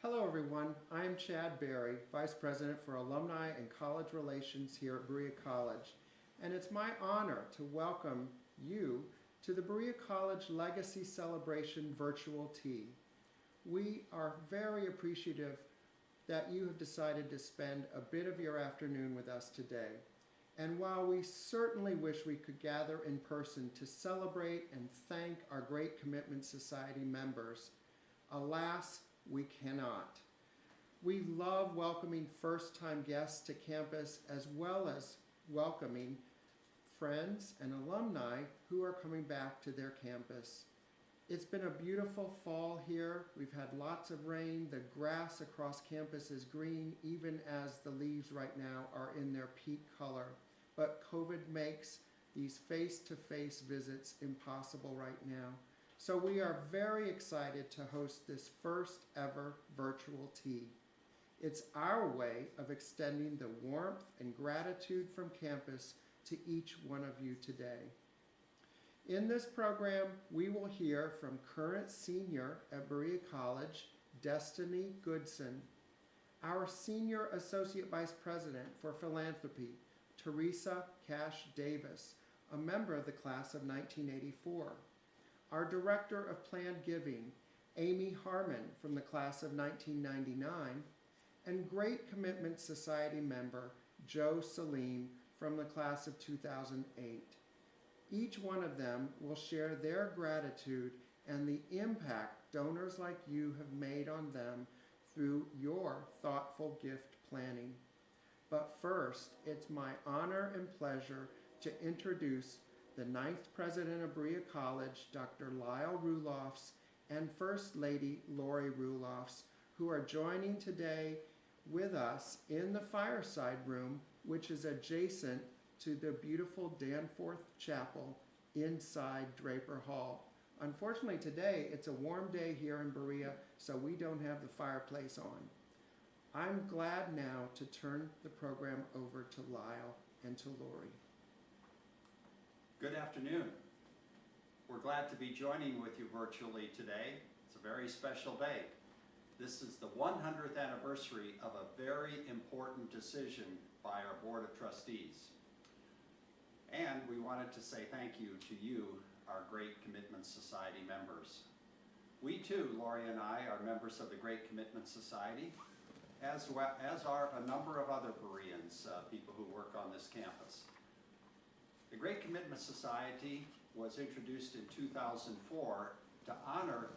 Hello everyone, I am Chad Berry, Vice President for Alumni and College Relations here at Berea College, and it's my honor to welcome you to the Berea College Legacy Celebration Virtual Tea. We are very appreciative that you have decided to spend a bit of your afternoon with us today. And while we certainly wish we could gather in person to celebrate and thank our Great Commitment Society members, alas, we cannot. We love welcoming first-time guests to campus as well as welcoming friends and alumni who are coming back to their campus. It's been a beautiful fall here. We've had lots of rain. The grass across campus is green, even as the leaves right now are in their peak color. But COVID makes these face-to-face visits impossible right now. So we are very excited to host this first ever virtual tea. It's our way of extending the warmth and gratitude from campus to each one of you today. In this program, we will hear from current senior at Berea College, Destiny Goodson, our Senior Associate Vice President for Philanthropy, Teresa Cash Davis, a member of the class of 1984, our Director of Planned Giving, Amy Harmon from the class of 1999, and Great Commitment Society member, Joe Salim from the class of 2008. Each one of them will share their gratitude and the impact donors like you have made on them through your thoughtful gift planning. But first, it's my honor and pleasure to introduce the 9th President of Berea College, Dr. Lyle Roelofs, and First Lady Lori Roelofs, who are joining today with us in the fireside room, which is adjacent to the beautiful Danforth Chapel inside Draper Hall. Unfortunately today, it's a warm day here in Berea, so we don't have the fireplace on. I'm glad now to turn the program over to Lyle and to Lori. Good afternoon. We're glad to be joining with you virtually today. It's a very special day. This is the 100th anniversary of a very important decision by our Board of Trustees. And we wanted to say thank you to you, our Great Commitment Society members. We too, Lori and I, are members of the Great Commitment Society, as well as are a number of other Bereans, people who work on this campus. The Great Commitment Society was introduced in 2004 to honor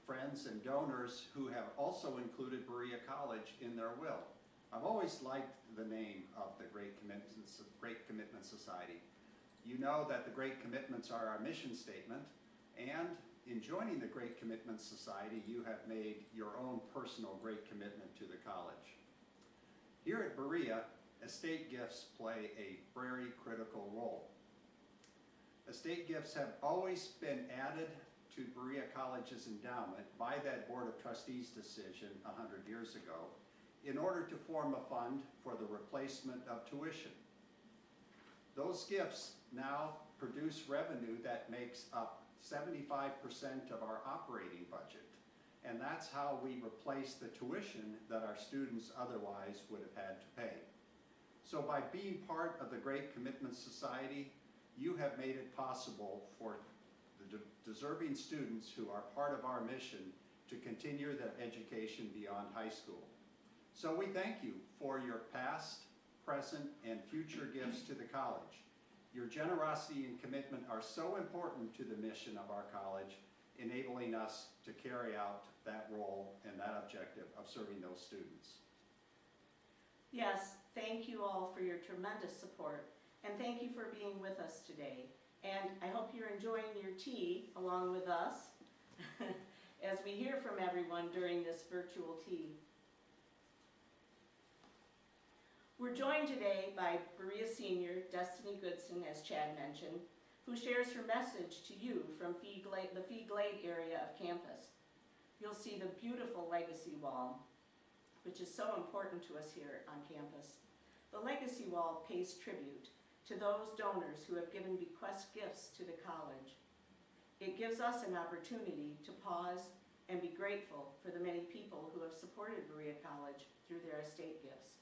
friends and donors who have also included Berea College in their will. I've always liked the name of the Great Commitment Society. You know that the Great Commitments are our mission statement, and in joining the Great Commitment Society, you have made your own personal great commitment to the college. Here at Berea, estate gifts play a very critical role. Estate gifts have always been added to Berea College's endowment by that Board of Trustees decision 100 years ago in order to form a fund for the replacement of tuition. Those gifts now produce revenue that makes up 75% of our operating budget. And that's how we replace the tuition that our students otherwise would have had to pay. So by being part of the Great Commitment Society, you have made it possible for the deserving students who are part of our mission to continue their education beyond high school. So we thank you for your past, present, and future gifts to the college. Your generosity and commitment are so important to the mission of our college, enabling us to carry out that role and that objective of serving those students. Yes, thank you all for your tremendous support, and thank you for being with us today. And I hope you're enjoying your tea along with us as we hear from everyone during this virtual tea. We're joined today by Berea Senior Destiny Goodson, as Chad mentioned, who shares her message to you from the Fee Glade area of campus. You'll see the beautiful legacy wall, which is so important to us here on campus. The legacy wall pays tribute to those donors who have given bequest gifts to the college. It gives us an opportunity to pause and and be grateful for the many people who have supported Berea College through their estate gifts.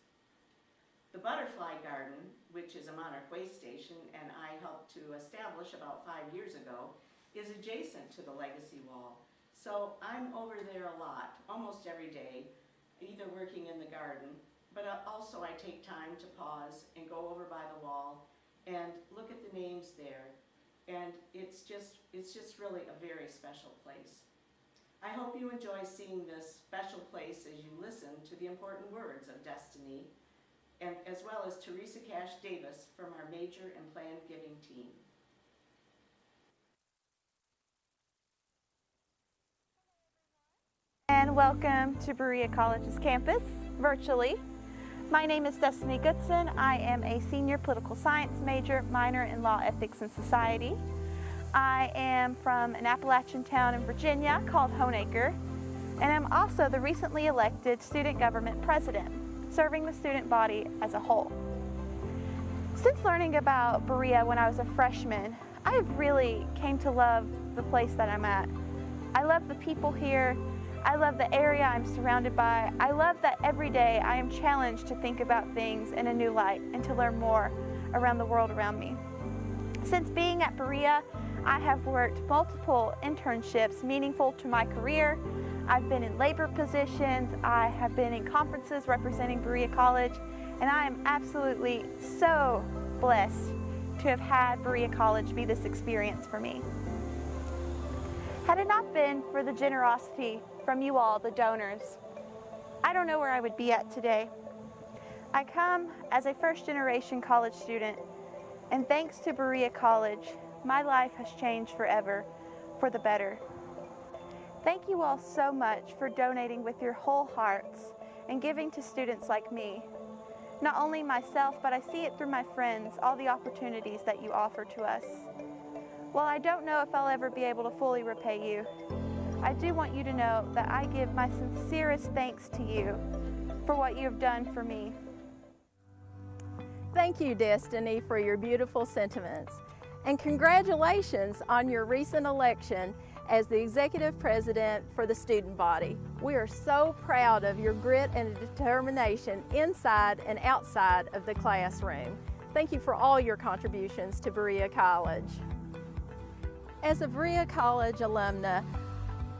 The Butterfly Garden, which is a Monarch Way station and I helped to establish about 5 years ago, is adjacent to the Legacy Wall. So I'm over there a lot, almost every day, either working in the garden, but also I take time to pause and go over by the wall and look at the names there. And it's just really a very special place. I hope you enjoy seeing this special place as you listen to the important words of Destiny, and as well as Teresa Cash Davis from our Major and Planned Giving team. And welcome to Berea College's campus, virtually. My name is Destiny Goodson. I am a senior political science major, minor in law, ethics, and society. I am from an Appalachian town in Virginia called Honaker, and I'm also the recently elected student government president, serving the student body as a whole. Since learning about Berea when I was a freshman, I've really came to love the place that I'm at. I love the people here. I love the area I'm surrounded by. I love that every day I am challenged to think about things in a new light and to learn more around the world around me. Since being at Berea, I have worked multiple internships meaningful to my career. I've been in labor positions, I have been in conferences representing Berea College, and I am absolutely so blessed to have had Berea College be this experience for me. Had it not been for the generosity from you all, the donors, I don't know where I would be at today. I come as a first-generation college student, and thanks to Berea College, my life has changed forever for the better. Thank you all so much for donating with your whole hearts and giving to students like me. Not only myself, but I see it through my friends, all the opportunities that you offer to us. While I don't know if I'll ever be able to fully repay you, I do want you to know that I give my sincerest thanks to you for what you have done for me. Thank you, Destiny, for your beautiful sentiments. And congratulations on your recent election as the Executive President for the student body. We are so proud of your grit and determination inside and outside of the classroom. Thank you for all your contributions to Berea College. As a Berea College alumna,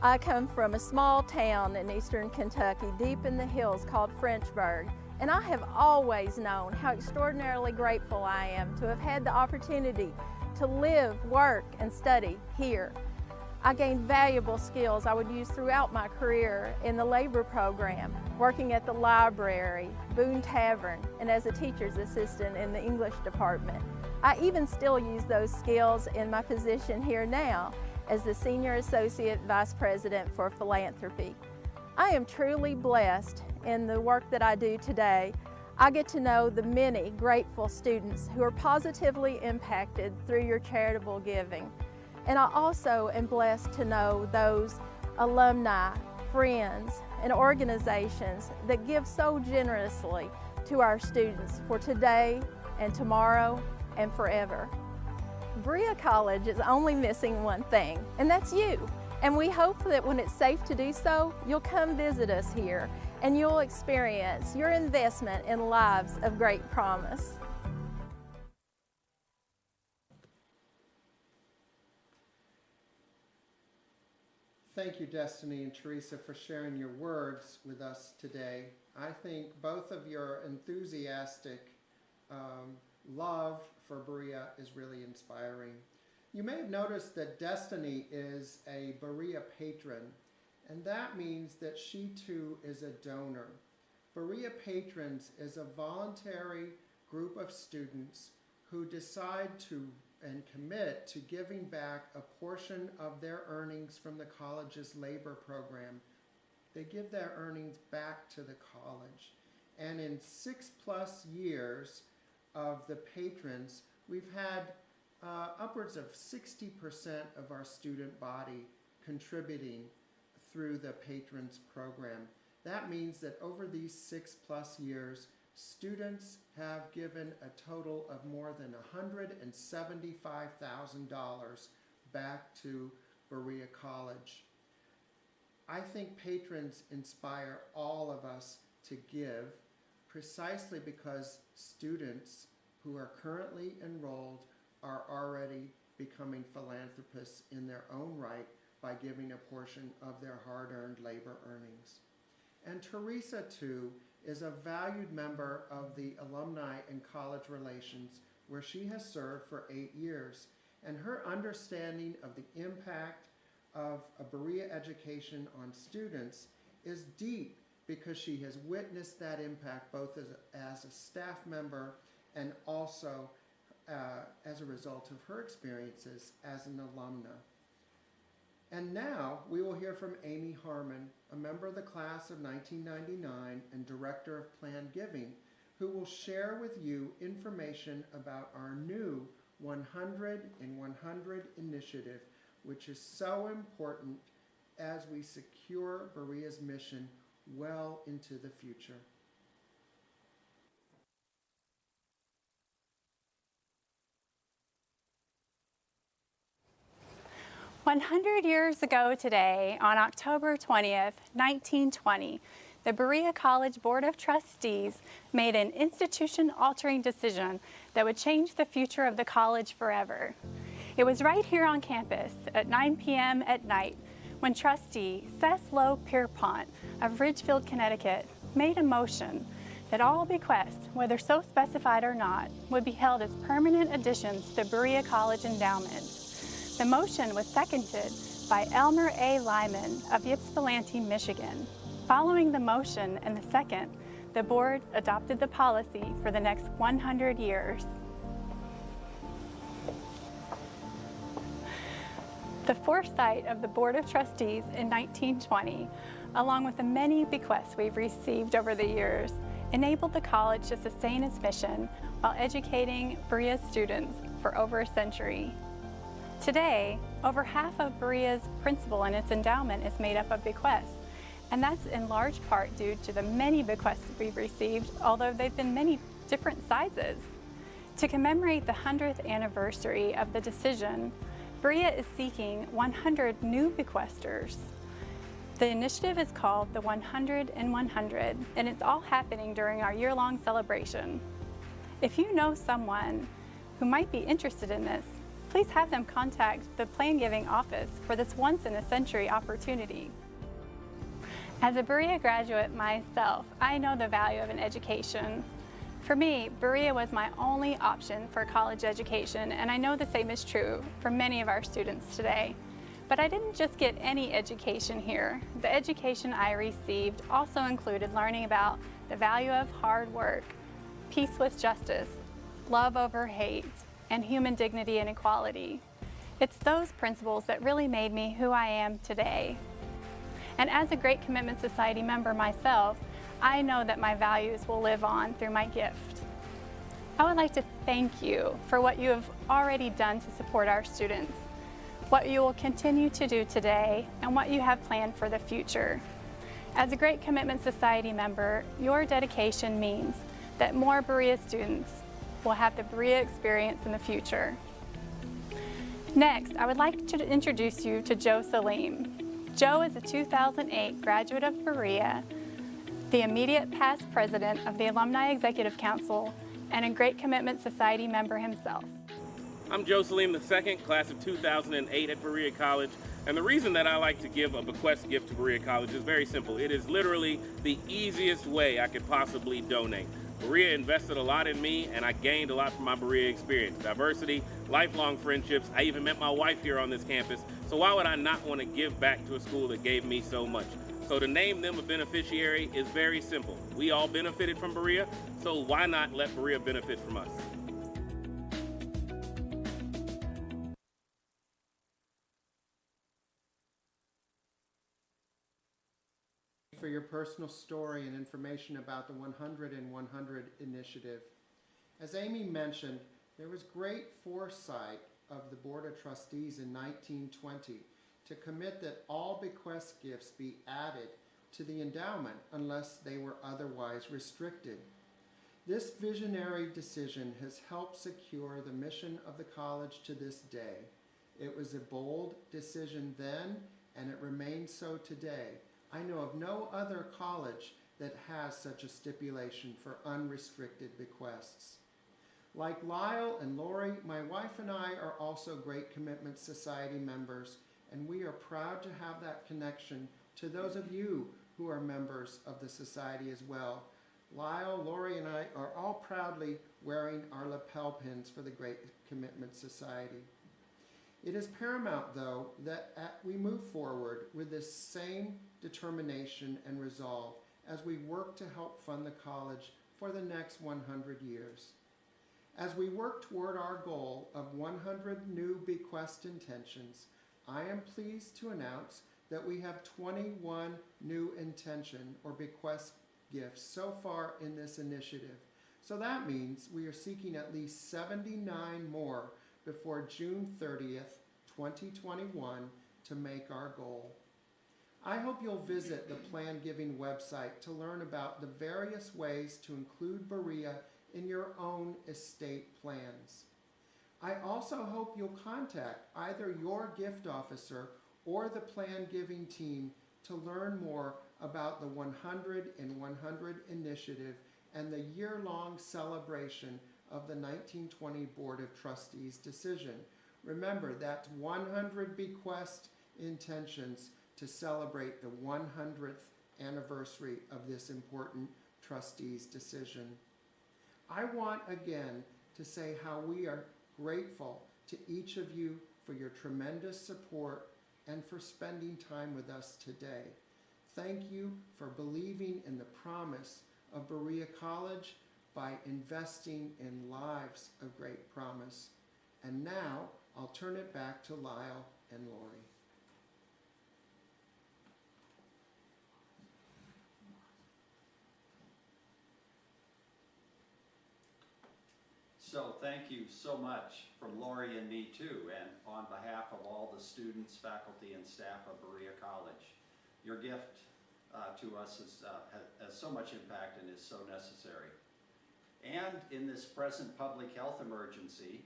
I come from a small town in eastern Kentucky, deep in the hills called Frenchburg, and I have always known how extraordinarily grateful I am to have had the opportunity to live, work, and study here. I gained valuable skills I would use throughout my career in the labor program, working at the library, Boone Tavern, and as a teacher's assistant in the English department. I even still use those skills in my position here now as the Senior Associate Vice President for Philanthropy. I am truly blessed in the work that I do today. I get to know the many grateful students who are positively impacted through your charitable giving. And I also am blessed to know those alumni, friends, and organizations that give so generously to our students for today and tomorrow and forever. Berea College is only missing one thing, and that's you. And we hope that when it's safe to do so, you'll come visit us here and you'll experience your investment in lives of great promise. Thank you, Destiny and Teresa, for sharing your words with us today. I think both of your enthusiastic love for Berea is really inspiring. You may have noticed that Destiny is a Berea patron, and that means that she too is a donor. Berea Patrons is a voluntary group of students who decide to and commit to giving back a portion of their earnings from the college's labor program. They give their earnings back to the college. And in 6+ years of the patrons, we've had upwards of 60% of our student body contributing through the patrons program. That means that over these 6+ years, students have given a total of more than $175,000 back to Berea College. I think patrons inspire all of us to give precisely because students who are currently enrolled are already becoming philanthropists in their own right by giving a portion of their hard-earned labor earnings. And Teresa, too, is a valued member of the Alumni and College Relations, where she has served for 8 years. And her understanding of the impact of a Berea education on students is deep because she has witnessed that impact both as a staff member and also as a result of her experiences as an alumna. And now we will hear from Amy Harmon, a member of the class of 1999 and director of Planned Giving, who will share with you information about our new 100 in 100 initiative, which is so important as we secure Berea's mission well into the future. 100 years ago today, on October 20th, 1920, the Berea College Board of Trustees made an institution-altering decision that would change the future of the college forever. It was right here on campus at 9 p.m. at night when trustee Seth Lowe Pierpont of Ridgefield, Connecticut, made a motion that all bequests, whether so specified or not, would be held as permanent additions to the Berea College endowment. The motion was seconded by Elmer A. Lyman of Ypsilanti, Michigan. Following the motion and the second, the board adopted the policy for the next 100 years. The foresight of the Board of Trustees in 1920, along with the many bequests we've received over the years, enabled the college to sustain its mission while educating Berea's students for over a century. Today, over half of Berea's principal and its endowment is made up of bequests, and that's in large part due to the many bequests we've received, although they've been many different sizes. To commemorate the 100th anniversary of the decision, Berea is seeking 100 new bequesters. The initiative is called the 100 in 100, and it's all happening during our year-long celebration. If you know someone who might be interested in this, please have them contact the Planned Giving office for this once-in-a-century opportunity. As a Berea graduate myself, I know the value of an education. For me, Berea was my only option for college education, and I know the same is true for many of our students today. But I didn't just get any education here. The education I received also included learning about the value of hard work, peace with justice, love over hate, and human dignity and equality. It's those principles that really made me who I am today. And as a Great Commitment Society member myself, I know that my values will live on through my gift. I would like to thank you for what you have already done to support our students, what you will continue to do today, and what you have planned for the future. As a Great Commitment Society member, your dedication means that more Berea students will have the Berea experience in the future. Next, I would like to introduce you to Joe Salim. Joe is a 2008 graduate of Berea, the immediate past president of the Alumni Executive Council, and a Great Commitment Society member himself. I'm Joe Salim II, class of 2008 at Berea College, and the reason that I like to give a bequest gift to Berea College is very simple. It is literally the easiest way I could possibly donate. Berea invested a lot in me, and I gained a lot from my Berea experience. Diversity, lifelong friendships. I even met my wife here on this campus. So why would I not want to give back to a school that gave me so much? So to name them a beneficiary is very simple. We all benefited from Berea, so why not let Berea benefit from us? For your personal story and information about the 100 in 100 initiative. As Amy mentioned, there was great foresight of the Board of Trustees in 1920 to commit that all bequest gifts be added to the endowment unless they were otherwise restricted. This visionary decision has helped secure the mission of the college to this day. It was a bold decision then, and it remains so today. I know of no other college that has such a stipulation for unrestricted bequests. Like Lyle and Lori, my wife and I are also Great Commitment Society members, and we are proud to have that connection to those of you who are members of the society as well. Lyle, Lori, and I are all proudly wearing our lapel pins for the Great Commitment Society. It is paramount, though, that we move forward with this same determination and resolve as we work to help fund the college for the next 100 years. As we work toward our goal of 100 new bequest intentions, I am pleased to announce that we have 21 new intention or bequest gifts so far in this initiative. So that means we are seeking at least 79 more before June 30th, 2021 to make our goal. I hope you'll visit the Plan Giving website to learn about the various ways to include Berea in your own estate plans. I also hope you'll contact either your gift officer or the Plan Giving team to learn more about the 100 in 100 initiative and the year-long celebration of the 1920 Board of Trustees decision. Remember, that's 100 bequest intentions to celebrate the 100th anniversary of this important trustees decision. I want again to say how we are grateful to each of you for your tremendous support and for spending time with us today. Thank you for believing in the promise of Berea College by investing in lives of great promise. And now I'll turn it back to Lyle and Lori. So thank you so much from Lori and me too, and on behalf of all the students, faculty, and staff of Berea College. Your gift to us has so much impact and is so necessary. And in this present public health emergency,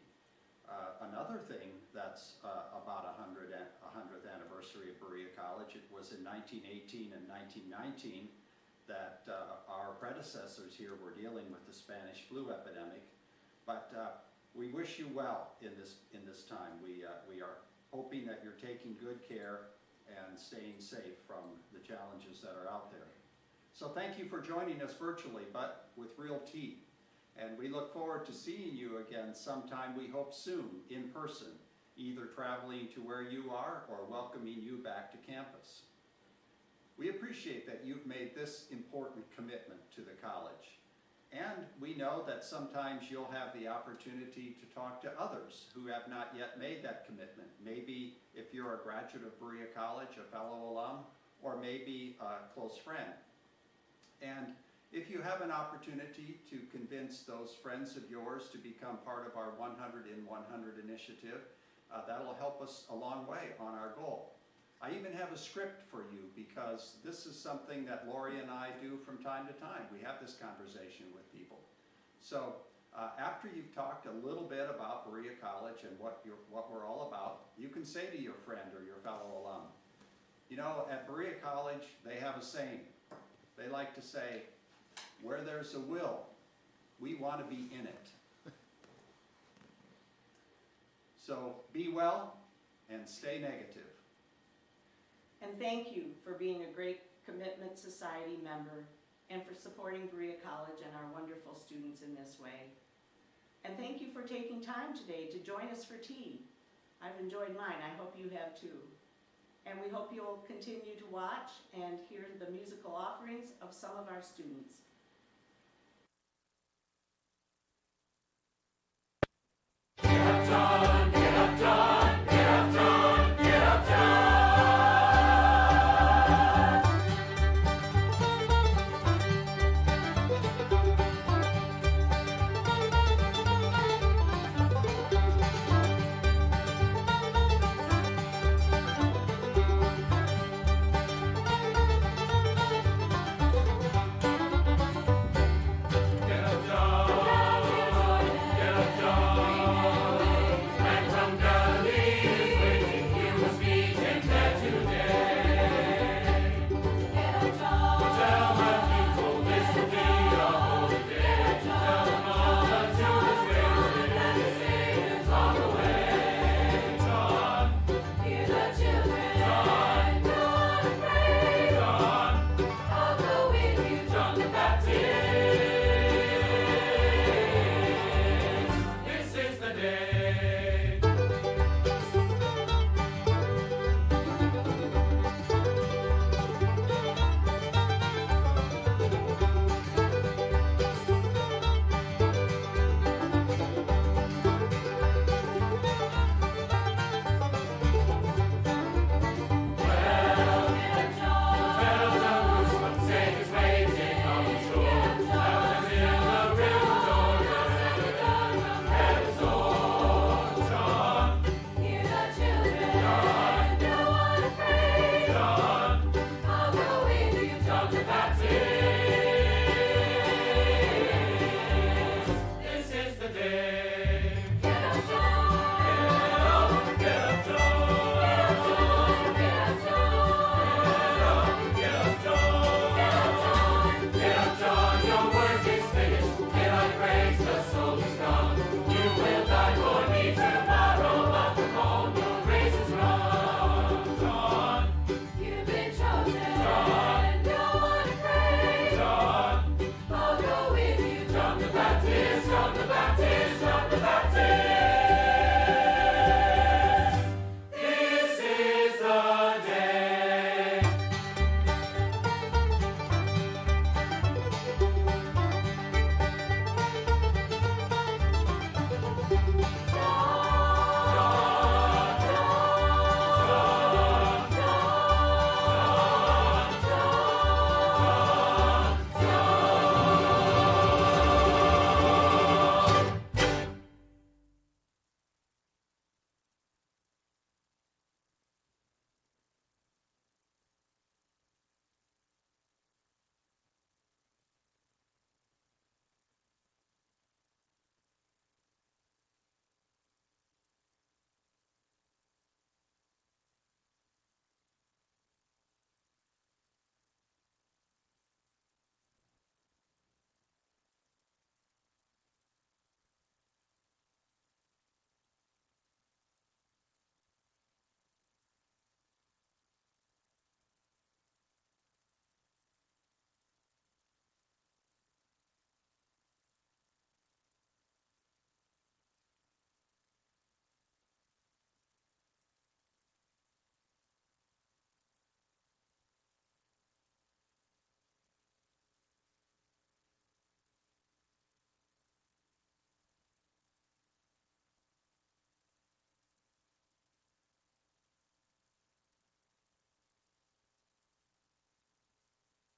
another thing that's about 100th anniversary of Berea College, it was in 1918 and 1919 that our predecessors here were dealing with the Spanish flu epidemic. But we wish you well in this time. We are hoping that you're taking good care and staying safe from the challenges that are out there. So thank you for joining us virtually, but with real teeth. And we look forward to seeing you again sometime, we hope soon, in person, either traveling to where you are or welcoming you back to campus. We appreciate that you've made this important commitment to the college. And we know that sometimes you'll have the opportunity to talk to others who have not yet made that commitment. Maybe if you're a graduate of Berea College, a fellow alum, or maybe a close friend. And if you have an opportunity to convince those friends of yours to become part of our 100 in 100 initiative, that'll help us a long way on our goal. I even have a script for you because this is something that Lori and I do from time to time. We have this conversation with people. So after you've talked a little bit about Berea College and what we're all about, you can say to your friend or your fellow alum, you know, at Berea College, they have a saying. They like to say, where there's a will, we want to be in it. So be well and stay negative. And thank you for being a Great Commitment Society member and for supporting Berea College and our wonderful students in this way. And thank you for taking time today to join us for tea. I've enjoyed mine. I hope you have too. And we hope you'll continue to watch and hear the musical offerings of some of our students.